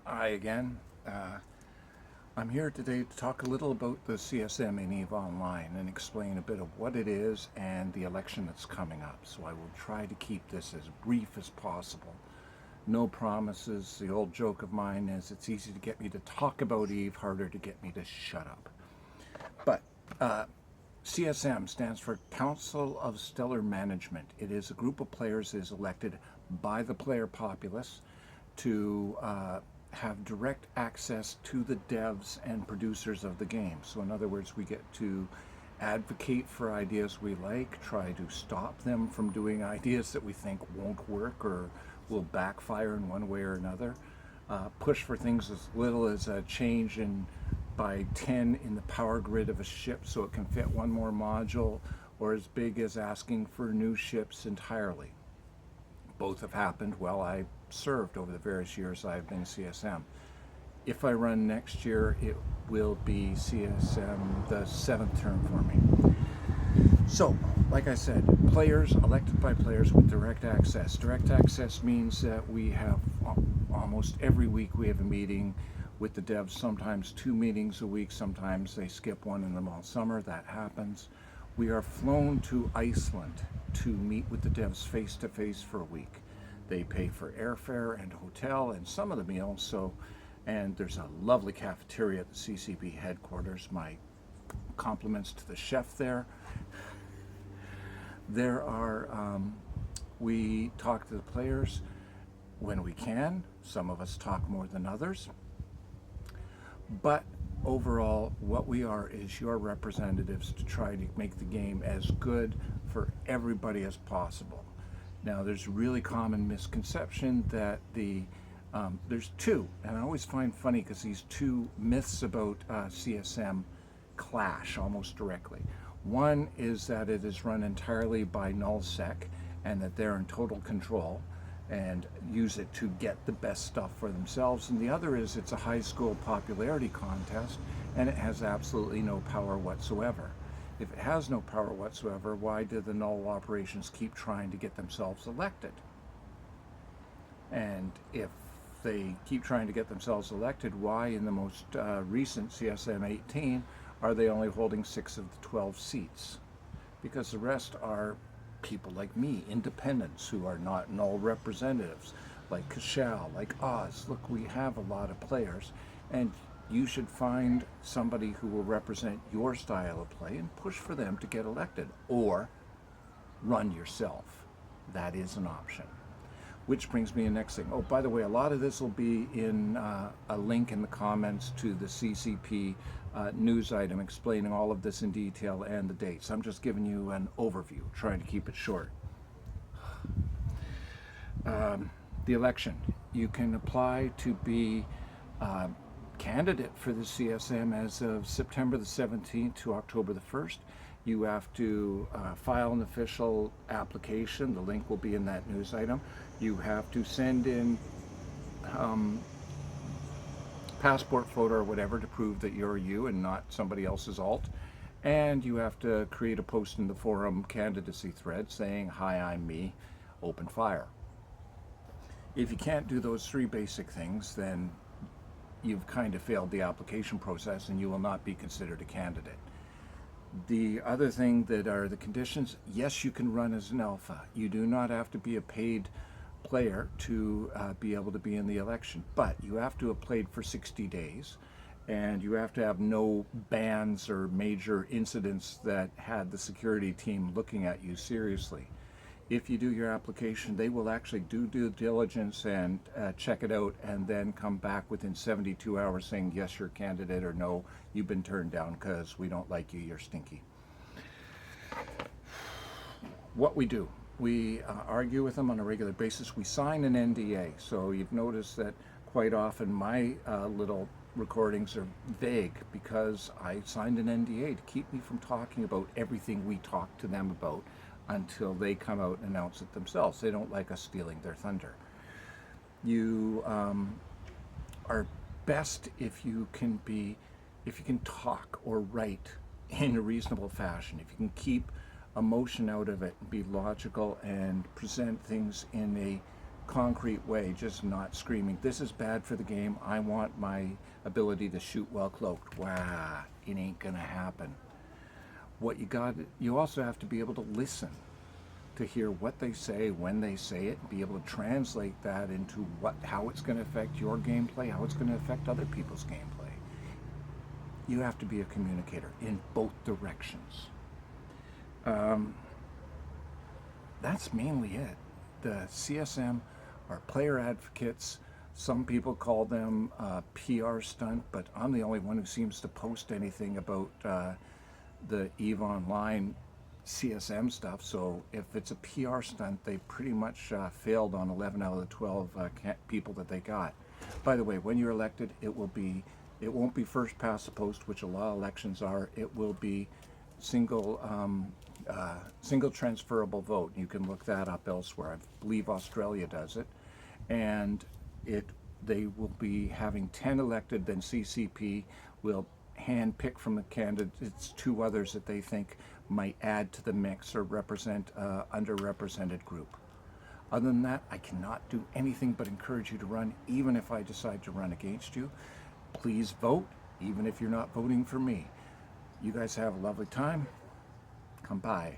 Hi again. I'm here today to talk a little about the CSM in EVE Online and explain a bit of what it is and the election that's coming up. So I will try to keep this as brief as possible. No promises. The old joke of mine is it's easy to get me to talk about EVE, harder to get me to shut up. But CSM stands for Council of Stellar Management. It is a group of players that is elected by the player populace to have direct access to the devs and producers of the game. So in other words, we get to advocate for ideas we like, try to stop them from doing ideas that we think won't work or will backfire in one way or another, push for things as little as a change in by 10 in the power grid of a ship so it can fit one more module, or as big as asking for new ships entirely. Both have happened while I served over the various years I've been CSM. If I run next year, it will be CSM the 7th term for me. So, like I said, players elected by players with direct access. Direct access means that we have almost every week we have a meeting with the devs, sometimes 2 meetings a week, sometimes they skip one in them all summer, that happens. We are flown to Iceland to meet with the devs face to face for a week. They pay for airfare and hotel and some of the meals, and there's a lovely cafeteria at the CCP headquarters. My compliments to the chef there. We talk to the players when we can. Some of us talk more than others. But overall, what we are is your representatives to try to make the game as good for everybody as possible. Now, there's a really common misconception that there's two, and I always find funny because these two myths about CSM clash almost directly. One is that it is run entirely by nullsec and that they're in total control and use it to get the best stuff for themselves. And the other is it's a high school popularity contest and it has absolutely no power whatsoever. If it has no power whatsoever, why do the null operations keep trying to get themselves elected? And if they keep trying to get themselves elected, why in the most recent CSM 18 are they only holding 6 of the 12 seats? Because the rest are people like me, independents who are not null representatives, like Kashal, like Oz. Look, we have a lot of players, and you should find somebody who will represent your style of play and push for them to get elected, or run yourself. That is an option. Which brings me to the next thing. Oh, by the way, a lot of this will be in a link in the comments to the CCP news item explaining all of this in detail and the dates. I'm just giving you an overview, trying to keep it short. The election. You can apply to be candidate for the CSM as of September the 17th to October the 1st. You have to file an official application. The link will be in that news item. You have to send in passport photo or whatever to prove that you're you and not somebody else's alt. And you have to create a post in the forum candidacy thread saying, "Hi, I'm me, open fire." If you can't do those 3 basic things, then you've kind of failed the application process and you will not be considered a candidate. The other thing that are the conditions, yes, you can run as an alpha. You do not have to be a paid player to be able to be in the election, but you have to have played for 60 days and you have to have no bans or major incidents that had the security team looking at you seriously. If you do your application, they will actually do due diligence and check it out and then come back within 72 hours saying, yes, you're a candidate, or no, you've been turned down because we don't like you, you're stinky. What we do, we argue with them on a regular basis. We sign an NDA. So you've noticed that quite often my little recordings are vague because I signed an NDA to keep me from talking about everything we talk to them about until they come out and announce it themselves. They don't like us stealing their thunder. You are best if you can talk or write in a reasonable fashion. If you can keep emotion out of it, be logical and present things in a concrete way, just not screaming, this is bad for the game, I want my ability to shoot well cloaked. Wow, it ain't gonna happen. What you also have to be able to listen to hear what they say, when they say it, be able to translate that into how it's going to affect your gameplay, how it's going to affect other people's gameplay. You have to be a communicator in both directions. That's mainly it. The CSM are player advocates. Some people call them PR stunt, but I'm the only one who seems to post anything about the EVE Online CSM stuff. So if it's a PR stunt, they pretty much failed on 11 out of the 12 people that they got. By the way, when you're elected, it won't be first past the post, which a lot of elections are. It will be single transferable vote. You can look that up elsewhere. I believe Australia does it, and they will be having 10 elected. Then CCP will hand pick from the candidates 2 others that they think might add to the mix or represent underrepresented group. Other than that, I cannot do anything but encourage you to run. Even if I decide to run against you, please vote, even if you're not voting for me. You guys have a lovely time. Come by.